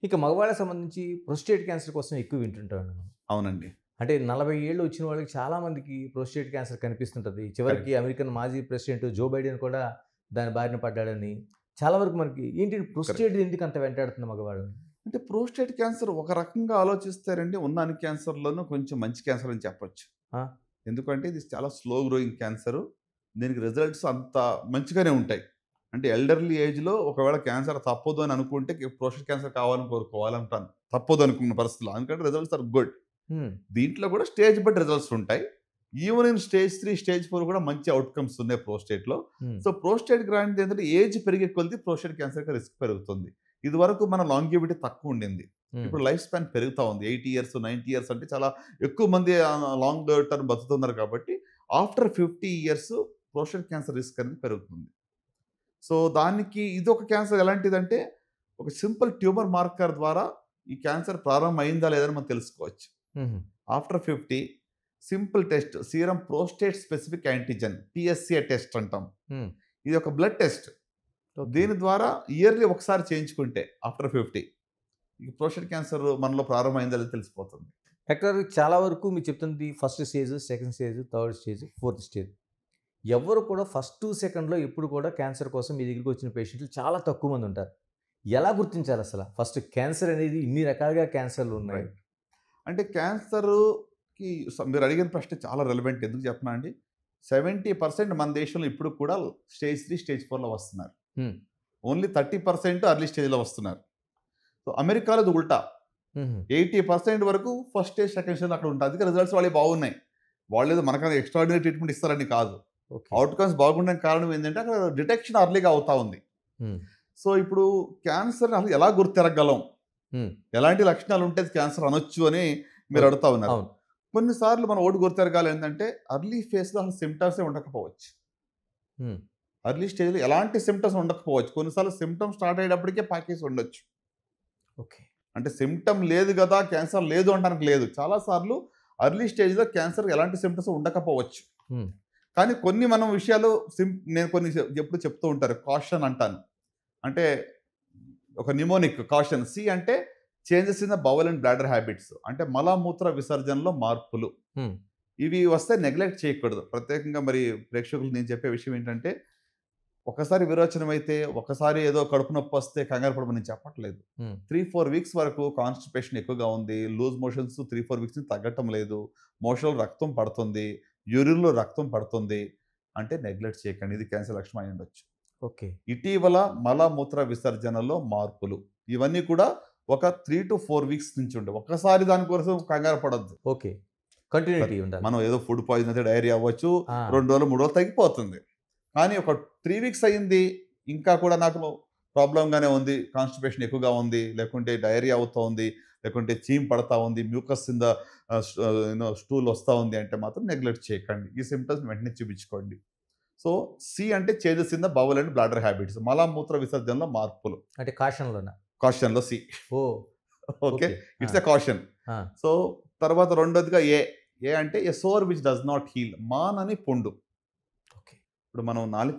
ఇక మగవాళ్ళకి సంబంధించి ప్రోస్టేట్ క్యాన్సర్ కోసం ఎక్కువ వింటుంటాను నేను. అవునండి. అంటే 40 ఏళ్ళు వచ్చిన వాళ్ళకి చాలా మందికి ప్రోస్టేట్ క్యాన్సర్ కనిపిస్తుంటది. చివరికి కరెక్ట్. అమెరికన్ మాజీ ప్రెసిడెంట్ జో బైడెన్ కూడా దాని బారిన పడ్డాడని చాలా వరకు మనకి ఏంటి కరెక్ట్. ప్రోస్టేట్ ఎందుకు అంత వెంటాడుతుంది మగవాళ్ళని? అంటే ప్రోస్టేట్ క్యాన్సర్ ఒక రకంగా ఆలోచిస్తారండి ఉన్న అన్ని క్యాన్సర్‌లోనూ కొంచెం మంచి క్యాన్సర్ అని చెప్పొచ్చు. ఆ! ఎందుకంటే ఇది చాలా స్లో గ్రోయింగ్ క్యాన్సరు. దీనికి రిజల్ట్స్ అంత మంచిగానే ఉంటాయి. అంటే ఎల్డర్లీ ఏజ్‌లో ఒకవేళ క్యాన్సర్ తప్పదు అని అనుకుంటే ప్రోస్టేట్ క్యాన్సర్ కావాలని కోరుకోవాలంటాను. తప్పదు అనుకున్న పరిస్థితిలో. ఎందుకంటే రిజల్ట్స్ ఆర్ గుడ్. హ్మ్. దీంట్లో కూడా స్టేజ్ బట్టి రిజల్ట్స్ ఉంటాయి. ఈవెన్ ఇన్ స్టేజ్ 3, స్టేజ్ 4 కూడా మంచి ఔట్‌కమ్స్ ఉన్నాయి ప్రోస్టేట్‌లో. హ్మ్. సో, ప్రోస్టేట్ గ్లాండ్ ఏంటంటే ఏజ్ పెరిగే కొద్దీ ప్రోస్టేట్ క్యాన్సర్‌కి రిస్క్ పెరుగుతుంది. ఇదివరకు మన లాంగివిటీ తక్కువుండింది. హ్మ్. ఇప్పుడు లైఫ్ స్పాన్ పెరుగుతా ఉంది. 80 ఇయర్స్, 90 ఇయర్స్ అంటే చాలా ఎక్కువ మంది లాంగ్ టర్మ్ బతుకుతున్నారు కాబట్టి after 50 years prostate cancer risk అనేది పెరుగుతుంది. సో, దానికి ఇదొక క్యాన్సర్ ఎలాంటిదంటే ఒక సింపుల్ ట్యూమర్ మార్కర్ ద్వారా ఈ క్యాన్సర్ ప్రారంభం అయిందా లేదా అని మనం తెలుసుకోవచ్చు. హుహు. After 50 simple test serum prostate specific antigen PSA test అంటాం. హ్మ్. ఇది ఒక బ్లడ్ టెస్ట్. ఓకే. దీని ద్వారా ఇయర్లీ ఒకసారి చేయించుకుంటే ఆఫ్టర్ 50 ఈ ప్రోస్టేట్ క్యాన్సర్ మనలో ప్రారంభమైందో లేదో తెలిసిపోతుంది. డాక్టర్ చాలా వరకు మీరు చెప్తుంది first stage, second stage, third stage, fourth stage. ఎవ్వరు కూడా ఫస్ట్, సెకండ్‌లో ఎప్పుడు కూడా క్యాన్సర్ కోసం మీ దగ్గరికి వచ్చిన పేషెంట్లు చాలా తక్కువ మంది ఉంటారు. ఎలా గుర్తించాలి అసల? ఫస్ట్ క్యాన్సర్ అనేది ఇన్ని రకాలుగా క్యాన్సర్‌లు ఉన్నాయి. రైట్. అంటే క్యాన్సర్‌కి మీరు అడిగిన ప్రశ్న చాలా రెలెవెంట్. ఎందుకు చెప్పనా అండి? 70% మన దేశంలో ఇప్పుడు కూడా స్టేజ్ 3, స్టేజ్ 4లో వస్తున్నారు. హ్మ్. ఓన్లీ 30% ఎర్లీ స్టేజ్‌లో వస్తున్నారు. సో, అమెరికాలో అది ఉల్టా. హుహు. 80% వరకు ఫస్ట్ స్టేజ్, సెకండ్ స్టేజ్‌లో అక్కడ ఉంటాయి. అందుకే రిజల్ట్స్ వాళ్ళవి బాగున్నాయి. వాళ్ళేదో మనకన్నా ఎక్స్ట్రార్డినరీ ట్రీట్మెంట్ ఇస్తారని కాదు. ఓకే. ఔట్‌కమ్స్ బాగుండడానికి కారణం ఏంటంటే అక్కడ డిటెక్షన్ అర్లీగా అవుతా ఉంది. హ్మ్. సో, ఇప్పుడు క్యాన్సర్‌ని అసలు ఎలా గుర్తిరగలం? హ్మ్. ఎలాంటి లక్షణాలు ఉంటే అది క్యాన్సర్ అనొచ్చు అని మీరు ఓకే. అడుగుతా ఉన్నారు. అవును. కొన్నిసార్లు మనం ఒకటి గుర్తిరగాలి ఏంటంటే అర్లీ ఫేజ్‌లో అసలు సింప్టమ్సే ఉండకపోవచ్చు. హ్మ్. అర్లీ స్టేజ్‌లో ఎలాంటి సింప్టమ్స్ ఉండకపోవచ్చు. కొన్నిసార్లు సింప్టమ్స్ స్టార్ట్ అయ్యేటప్పటికే పాకేసి ఉండొచ్చు. ఓకే. అంటే సింప్టమ్ లేదు గదా! క్యాన్సర్ లేదు అనడానికి లేదు. చాలా సార్లు అర్లీ స్టేజ్‌లో క్యాన్సర్ ఎలాంటి సింప్టమ్స్ ఉండకపోవచ్చు. హ్మ్. కానీ కొన్ని మనం విషయాలు నేను కొన్ని ఎప్పుడు చెప్తూ ఉంటారు. కాషన్ అంటాను. అంటే ఒక న్యూమోనిక్ కాషన్. సి అంటే changes in the bowel and bladder habits. అంటే మలమూత్ర విసర్జనలో మార్పులు. హ్మ్. ఇవి వస్తే నెగ్లెక్ట్ చేయకూడదు. ప్రత్యేకంగా మరి ప్రేక్షకులకు నేను చెప్పే విషయం ఏంటంటే, ఒకసారి విరోచనమైతే, ఒకసారి ఏదో కడుపు నొప్పొస్తే కంగారు పడమని నేను చెప్పట్లేదు. హ్మ్. 3, 4 వీక్స్ వరకు కాన్‌స్టిపేషన్ ఎక్కువగా ఉంది. లూజ్ మోషన్స్ 3, 4 వీక్స్ నుంచి తగ్గటం లేదు. మోషన్‌లో రక్తం పడుతుంది. యూరిన్‌లో రక్తం పడుతుంది. అంటే నెగ్లెక్ట్ చేయకండి. ఇది క్యాన్సర్ లక్షణం అయ్యుండొచ్చు. ఓకే. ఇటీవల మలమూత్ర విసర్జనలో మార్పులు. ఇవన్నీ కూడా ఒక 3-4 వీక్స్ నుంచి ఉండే. ఒక్కసారి దాని కోసం కంగారు పడొద్దు. ఓకే. కంటిన్యూటీ ఉండాలి. మనం ఏదో ఫుడ్ పాయిజన్ అయితే డయేరియా అవ్వచ్చు. ఆ! 2 రోజులు, 3 రోజులు తగ్గిపోతుంది. కానీ ఒక 3 వీక్స్ అయింది. ఇంకా కూడా నాకు ప్రాబ్లమ్‌గానే ఉంది. కాన్‌స్టిపేషన్ ఎక్కువగా ఉంది. లేకుంటే డయేరియా అవుతా ఉంది. లేకుంటే చీము పడతా ఉంది. మ్యూకస్ ఇన్ ద స్టూల్ వస్తా ఉంది అంటే మాత్రం నెగ్లెక్ట్ చేయకండి. ఈ సింప్టమ్స్ వెంటనే చూపించుకోండి. సో, సి అంటే changes in the bowel and bladder habits. మలమూత్ర విసర్జనలో మార్పులు. అంటే కాషన్‌లోనా? కాషన్‌లో సి. ఓహ్! ఓకే. ఓకే. ఆ! It's a caution. ఆ! సో, తర్వాత రెండోదిగా ఏ. ఏ అంటే a sore which does not heal. మానని పుండు. ఓకే. ఇప్పుడు మనం నాలుక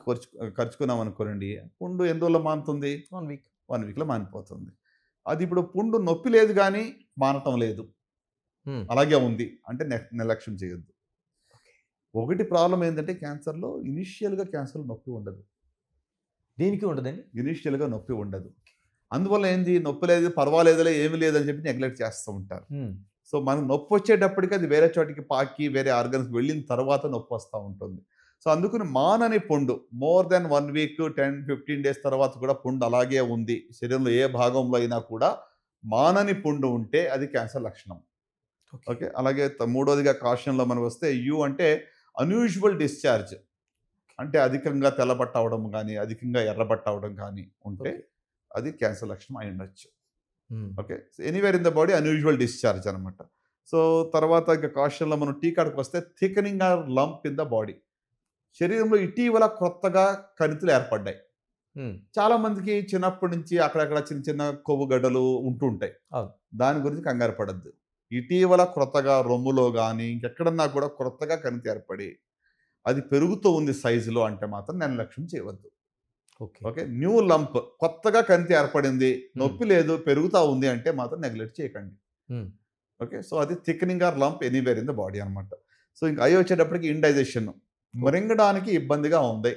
కరుచుకున్నాం అనుకోనండి. పుండు ఎన్ని రోజుల్లో మానుతుంది? 1 వీక్. 1 వీక్‌లో మానిపోతుంది. అది ఇప్పుడు పుండు నొప్పి లేదు గానీ మానటం లేదు. హ్మ్. అలాగే ఉంది. అంటే నిర్లక్ష్యం చేయొద్దు. ఓకే. ఒకటి ప్రాబ్లమ్ ఏంటంటే క్యాన్సర్‌లో ఇనీషియల్‌గా క్యాన్సర్‌లో నొప్పి ఉండదు. దేనికి ఉండదండి? ఇనీషియల్‌గా నొప్పి ఉండదు. అందువల్ల ఏంది నొప్పి లేదు, పర్వాలేదులే ఏమి లేదని చెప్పి నెగ్లెక్ట్ చేస్తూ ఉంటారు. హ్మ్. సో, మనకు నొప్పొచ్చేటప్పటికి అది వేరే చోటికి పాకి వేరే ఆర్గాన్స్‌కి వెళ్ళిన తర్వాత నొప్పొస్తా ఉంటుంది. సో, అందుకని మానని పుండు మోర్ థాన్ 1 వీక్, 10, 15 డేస్ తర్వాత కూడా పుండు అలాగే ఉంది. శరీరంలో ఏ భాగంలో అయినా కూడా మానని పుండు ఉంటే అది క్యాన్సర్ లక్షణం. ఓకే. ఓకే. అలాగే మూడోదిగా కాషన్‌లో మనం వస్తే యు అంటే అన్‌యూజువల్ డిశ్చార్జ్. అంటే అధికంగా తెల్లబట్ట అవ్వడం గాని, అధికంగా ఎర్రబట్ట అవ్వడం గాని ఉంటే ఓకే. అది క్యాన్సర్ లక్షణం అయ్యుండొచ్చు. Hmm. Okay. Anywhere in the body unusual discharge అనమాట. సో, తర్వాత ఇక కాషన్‌లో మనం టీ కాడికొస్తే thickening or lump in the body. శరీరంలో ఇటీవల కొత్తగా కణితులు ఏర్పడ్డాయి. హ్మ్. చాలా మందికి చిన్నప్పటి నుంచి అక్కడక్కడ చిన్న చిన్న కొవ్వు గడ్డలు ఉంటూ ఉంటాయి. అవును. దాని గురించి కంగారు పడొద్దు. ఇటీవల క్రొత్తగా రొమ్ములో గాని, ఇంకెక్కడన్నా కూడా క్రొత్తగా కణితి ఏర్పడి, అది పెరుగుతూ ఉంది సైజులో అంటే మాత్రం నిర్లక్ష్యం చేయవద్దు. ఓకే. ఓకే, న్యూ లంప్, కొత్తగా కంతి ఏర్పడింది, నొప్పి లేదు, పెరుగుతూ ఉంది అంటే మాత్రం నెగ్లెక్ట్ చేయకండి. హ్మ్. ఓకే, సో అది thickening or lump anywhere in the body అనమాట. సో ఇంకా ఐ వచ్చేటప్పటికి ఇండైజెషన్, మరింగడానికి ఇబ్బందిగా ఉంది,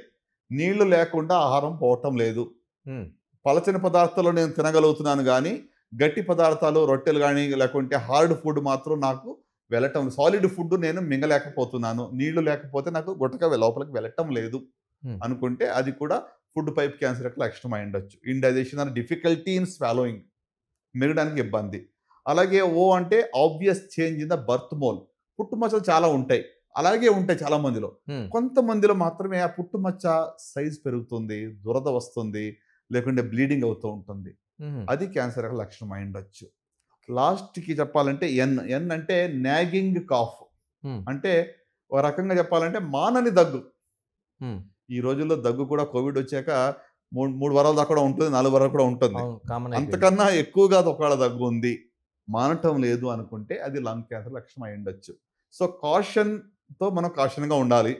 నీళ్లు లేకుండా ఆహారం పోవటం లేదు, హ్మ్. పలచని పదార్థాలు నేను తినగలుగుతున్నాను కానీ గట్టి పదార్థాలు రొట్టెలు కానీ లేకుంటే హార్డ్ ఫుడ్ మాత్రం నాకు వెళ్ళటం, సాలిడ్ ఫుడ్ నేను మింగలేకపోతున్నాను, నీళ్లు లేకపోతే నాకు గుట్టక లోపలికి వెళ్ళటం లేదు హ్మ్. అనుకుంటే అది కూడా ఫుడ్ పైప్ క్యాన్సర్ యొక్క లక్షణం అయి ఉండొచ్చు. Indigestion or difficulty in swallowing, మిగడానికి ఇబ్బంది. అలాగే ఓ అంటే obvious change in the birth mole, పుట్టుమచ్చలు చాలా ఉంటాయి, అలాగే ఉంటాయి చాలా మందిలో. హ్మ్. కొంతమందిలో మాత్రమే ఆ పుట్టుమచ్చ సైజ్ పెరుగుతుంది, దురద వస్తుంది, లేకుంటే బ్లీడింగ్ అవుతూ ఉంటుంది. హ్మ్. అది క్యాన్సర్ యొక్క లక్షణం అయి ఉండొచ్చు. లాస్ట్కి చెప్పాలంటే ఎన్ అంటే నాగింగ్ కాఫ్, హ్మ్. అంటే ఒక రకంగా చెప్పాలంటే మానని దగ్గు. హ్మ్. ఈ రోజుల్లో దగ్గు కూడా కోవిడ్ వచ్చాక 3 వారాల దాకా కూడా ఉంటుంది, 4 వారాలు కూడా ఉంటుంది. అవును. కామన్ అయిపోయింది. అంతకన్నా ఎక్కువగా ఒకవేళ దగ్గు ఉంది, మానటం లేదు అనుకుంటే అది లంగ్ క్యాన్సర్ లక్షణం అయి ఉండొచ్చు. సో కాషన్‌తో మనం కాషన్‌గా ఉండాలి.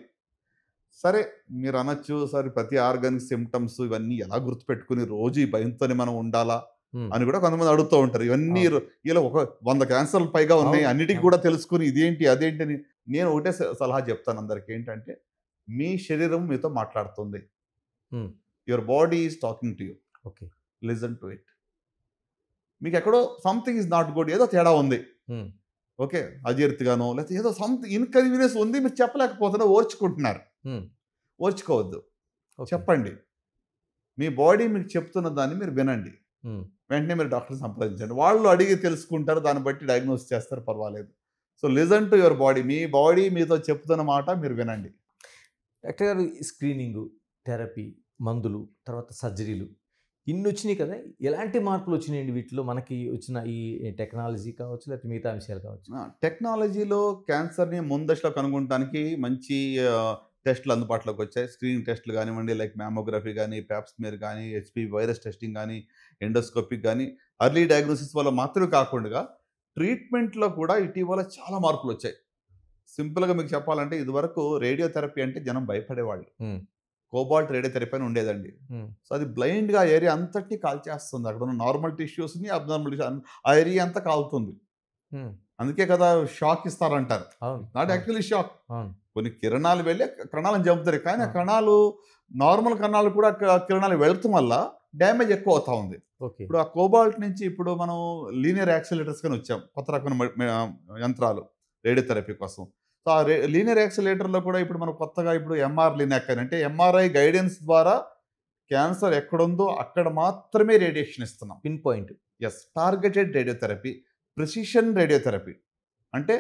సరే, మీరు అనొచ్చు, సరే ప్రతి ఆర్గానిక్ సిమ్టమ్స్ ఇవన్నీ ఎలా గుర్తుపెట్టుకుని రోజు ఈ భయంతోనే మనం ఉండాలా హ్మ్. అని కూడా కొంతమంది అడుగుతూ ఉంటారు. ఇవన్నీ అవును. ఇలా ఒక 100 క్యాన్సర్లు పైగా ఉన్నాయి, అవును. అన్నిటికి అవును. కూడా తెలుసుకుని ఇదేంటి అదేంటి అని నేను ఒకటే సలహా చెప్తాను అందరికి, ఏంటంటే మీ శరీరం మీతో మాట్లాడుతుంది. హ్మ్. Your body is talking to you, okay. Listen to it. మీకు ఎక్కడో సంథింగ్ ఈజ్ నాట్ గుడ్, ఏదో తేడా ఉంది, హ్మ్. ఓకే, అజీర్తిగానో లేకపోతే ఏదో సంథింగ్ ఇన్కన్వీనియన్స్ ఉంది, మీరు చెప్పలేకపోతున్నా ఓర్చుకుంటున్నారు. హ్మ్. ఓర్చుకోవద్దు, ఓకే. చెప్పండి. మీ బాడీ మీకు చెప్తున్న దాన్ని మీరు వినండి. హ్మ్. వెంటనే మీరు డాక్టర్ని సంప్రదించండి. వాళ్ళు అడిగి తెలుసుకుంటారు, దాన్ని బట్టి డయాగ్నోస్ చేస్తారు, పర్వాలేదు. So listen to your body, me body మీతో చెప్తున్న మాట మీరు వినండి. డాక్టర్ గారు ఈ స్క్రీనింగు, థెరపీ, మందులు, తర్వాత సర్జరీలు ఇన్నొచ్చినాయి కదా! ఎలాంటి మార్పులొచ్చినాయండి వీటిలో? మనకి వచ్చిన ఈ టెక్నాలజీ కావచ్చు, లేకపోతే మిగతా విషయాలు కావచ్చు. టెక్నాలజీలో క్యాన్సర్‌ని ముందస్తులో కనుగొనడానికి మంచి టెస్టులు అందుబాటులోకి వచ్చాయి. స్క్రీనింగ్ టెస్టులు కానివ్వండి, లైక్ మ్యామోగ్రఫీ గానీ, పాప్ స్మియర్ గానీ, హెచ్‌పివి వైరస్ టెస్టింగ్ గానీ, ఎండోస్కోపిక్ గానీ, ఎర్లీ డయాగ్నోసిస్ వల్ల మాత్రమే కాకుండా ట్రీట్మెంట్‌లో కూడా ఇటీవల చాలా మార్పులొచ్చాయి. సింపుల్‌గా మీకు చెప్పాలంటే ఇదివరకు రేడియోథెరపీ అంటే జనం భయపడేవాళ్ళు. హ్మ్. కోబాల్ట్ రేడియోథెరపీ అని ఉండేదండి. హ్మ్. సో అది బ్లైండ్‌గా ఆ ఏరియా అంతటిని కాల్చేస్తుంది. అక్కడ ఉన్న నార్మల్ టిష్యూస్‌ని, అబ్నార్మల్ టిష్యూ ఆ ఏరియా అంతా కాలుతుంది. హ్మ్. అందుకే కదా షాక్ ఇస్తారంటారు. అవును. నాట్ అవును. Actually shock. అవును. కొన్ని కిరణాలు వెళ్ళి కణాలను చంపుతాయి. కానీ ఆ ఆ! కణాలు నార్మల్ కణాలు కూడా కిరణాలు వెళుతూ వల్ల డ్యామేజ్ ఎక్కువ అవుతా ఉంది. ఓకే. ఇప్పుడు ఆ కోబాల్ట్ నుంచి ఇప్పుడు మనం లీనియర్ యాక్సిలరేటర్స్ అని వచ్చాం. కొత్త రకమైన యంత్రాలు రేడియోథెరపీ కోసం. సో ఆ లీనియర్ యాక్సిలరేటర్‌లో కూడా ఇప్పుడు మనం కొత్తగా ఇప్పుడు ఎంఆర్ లినాక్ అని, అంటే ఎంఆర్ఐ గైడెన్స్ ద్వారా క్యాన్సర్ ఎక్కడుందో అక్కడ మాత్రమే రేడియేషన్ ఇస్తున్నాం. Pin point. Targeted radiotherapy, precision radiotherapy. అంటే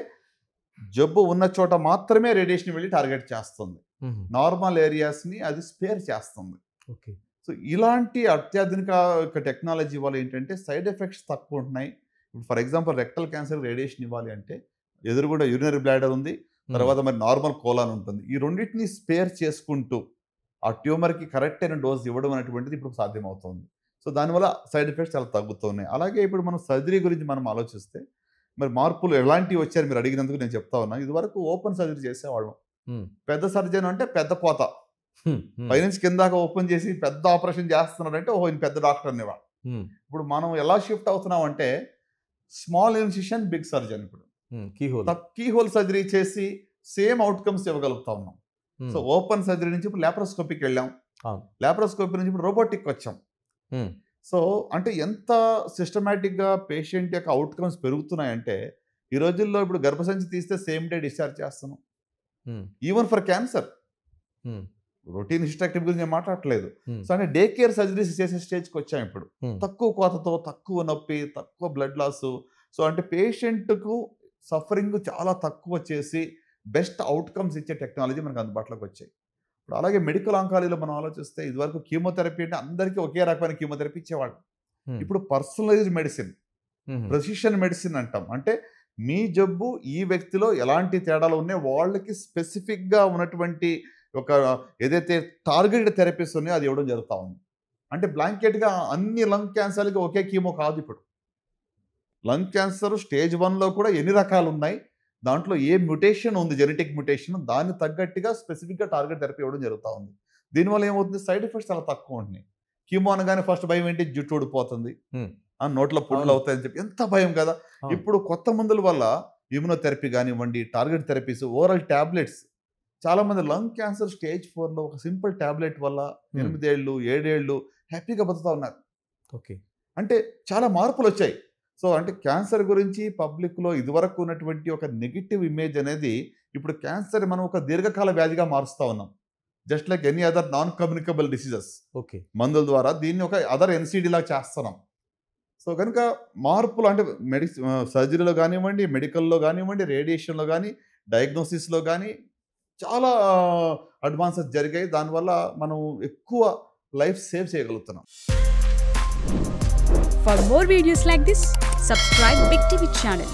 జబ్బు ఉన్న చోట మాత్రమే రేడియేషన్ వెళ్ళి టార్గెట్ చేస్తుంది. హుహు. నార్మల్ ఏరియాస్‌ని అది స్పేర్ చేస్తుంది. ఓకే. సో ఇలాంటి అత్యాధునిక టెక్నాలజీ వల్ల ఏంటంటే సైడ్ ఎఫెక్ట్స్ తక్కువ ఉంటున్నాయి. ఇప్పుడు for example rectal cancer radiation ఇవ్వాలి అంటే ఎదురుగుండా యూరినరీ బ్లాడర్ ఉంది, హ్మ్. తర్వాత మరి నార్మల్ కోలాన్ ఉంటుంది. ఈ రెండిటిని స్పేర్ చేసుకుంటూ ఆ ట్యూమర్‌కి కరెక్ట్ అయిన డోస్ ఇవ్వడం అనేటువంటిది ఇప్పుడు సాధ్యమవుతుంది. సో దానివల్ల సైడ్ ఎఫెక్ట్స్ చాలా తగ్గుతున్నాయి. అలాగే ఇప్పుడు మనం సర్జరీ గురించి మనం ఆలోచిస్తే మరి మార్పులు ఎలాంటివి వచ్చాయని మీరు అడిగినందుకు నేను చెప్తా ఉన్నా. ఇదివరకు ఓపెన్ సర్జరీ చేసేవాళ్ళం. హ్మ్. పెద్ద సర్జన్ అంటే పెద్ద కోత. హ్మ్. హ్మ్. పైనుంచి కింద దాకా ఓపెన్ చేసి పెద్ద ఆపరేషన్ చేస్తున్నాడంటే ఓహో! ఈయన పెద్ద డాక్టర్ అనేవాళ్ళు. హ్మ్. ఇప్పుడు మనం ఎలా షిఫ్ట్ అవుతున్నామంటే స్మాల్ ఇన్సిషన్, బిగ్ సర్జన్ ఇప్పుడు. Hmm. Keyhole. Key hole surgery చేసి సేమ్ అవుట్‌కమ్స్ ఇవ్వగలుగుతా ఉన్నాం. సో హ్మ్. ఓపెన్ సర్జరీ నుంచి ఇప్పుడు లాప్రోస్కోపీకెళ్ళాం. అవును. లాప్రోస్కోపీ నుంచి ఇప్పుడు రోబోటిక్ వచ్చాం. హ్మ్. సో అంటే ఎంత సిస్టమాటిక్‌గా పేషెంట్ యొక్క అవుట్‌కమ్స్ పెరుగుతున్నాయంటే ఈ రోజుల్లో ఇప్పుడు గర్భసంచి తీస్తే సేమ్ డే డిశ్చార్జ్ చేస్తున్నాం. హ్మ్. Even for cancer. హ్మ్. రొటీన్ హిస్టెక్టమీ గురించి నేను మాట్లాడట్లేదు. హ్మ్. సో అంటే డే కేర్ సర్జరీస్ చేసే స్టేజ్‌కి వచ్చాం ఇప్పుడు. హ్మ్. తక్కువ కోతతో, తక్కువ నొప్పి, తక్కువ బ్లడ్ లాసు. సో అంటే పేషెంట్‌కు సఫరింగ్ చాలా తక్కువ చేసి బెస్ట్ అవుట్‌కమ్స్ ఇచ్చే టెక్నాలజీ మనకు అందుబాటులోకి వచ్చాయి. ఇప్పుడు అలాగే మెడికల్ ఆంకాలజీలో మనం ఆలోచిస్తే ఇదివరకు కీమోథెరపీ అంటే అందరికీ ఒకే రకమైన కీమోథెరపీ ఇచ్చేవాళ్ళు. హ్మ్. ఇప్పుడు పర్సనలైజ్డ్ మెడిసిన్, హుహు. ప్రెసిషన్ మెడిసిన్ అంటాం. అంటే మీ జబ్బు ఈ వ్యక్తిలో ఎలాంటి తేడాలు ఉన్నాయో వాళ్ళకి స్పెసిఫిక్‌గా ఉన్నటువంటి ఒక ఏదైతే టార్గెటెడ్ థెరపీస్ ఉన్నాయో అది ఇవ్వడం జరుగుతా ఉంది. అంటే బ్లాంకెట్‌గా అన్ని లంగ్ క్యాన్సర్‌లకి ఒకే కీమో కాదు ఇప్పుడు. లంగ్ క్యాన్సర్ స్టేజ్ 1లో కూడా ఎన్ని రకాలున్నాయి, దాంట్లో ఏ మ్యుటేషన్ ఉంది, జెనెటిక్ మ్యుటేషన్, దానికి తగ్గట్టుగా స్పెసిఫిక్‌గా టార్గెట్ థెరపీ ఇవ్వడం జరుగుతా ఉంది. దీనివల్ల ఏమవుతుంది, సైడ్ ఎఫెక్ట్స్ చాలా తక్కువ ఉంటున్నాయి. కీమో అనగానే ఫస్ట్ భయం ఏంటి, జుట్టు ఊడిపోతుంది, నోట్లో పుండ్లు అవుతాయని చెప్పి ఎంత భయం కదా. ఇప్పుడు కొత్త మందుల వల్ల ఇమ్యునోథెరపీ కానివ్వండి, టార్గెట్ థెరపీస్, ఓరల్ టాబ్లెట్స్, చాలా మంది లంగ్ క్యాన్సర్ స్టేజ్ 4లో ఒక సింపుల్ టాబ్లెట్ వల్ల 8 ఏళ్ళు 7 ఏళ్ళు హ్యాపీగా బతుకుతా ఉన్నారు. ఓకే, అంటే చాలా మార్పులు వచ్చాయి. సో అంటే క్యాన్సర్ గురించి పబ్లిక్లో ఇదివరకు ఉన్నటువంటి ఒక నెగిటివ్ ఇమేజ్ అనేది ఇప్పుడు క్యాన్సర్ మనం ఒక దీర్ఘకాల వ్యాధిగా మారుస్తూ ఉన్నాం. Just like any other non communicable diseases. Okay, మందుల ద్వారా దీన్ని ఒక అదర్ ఎన్సిడి లాగా చేస్తున్నాం. సో కనుక మార్పులు అంటే సర్జరీలో కానివ్వండి, మెడికల్లో కానివ్వండి, రేడియేషన్లో కానీ, డయాగ్నోసిస్లో కానీ చాలా అడ్వాన్సెస్ జరిగాయి. దానివల్ల మనం ఎక్కువ లైఫ్ సేవ్ చేయగలుగుతున్నాం. For more videos like this, subscribe Big TV channel.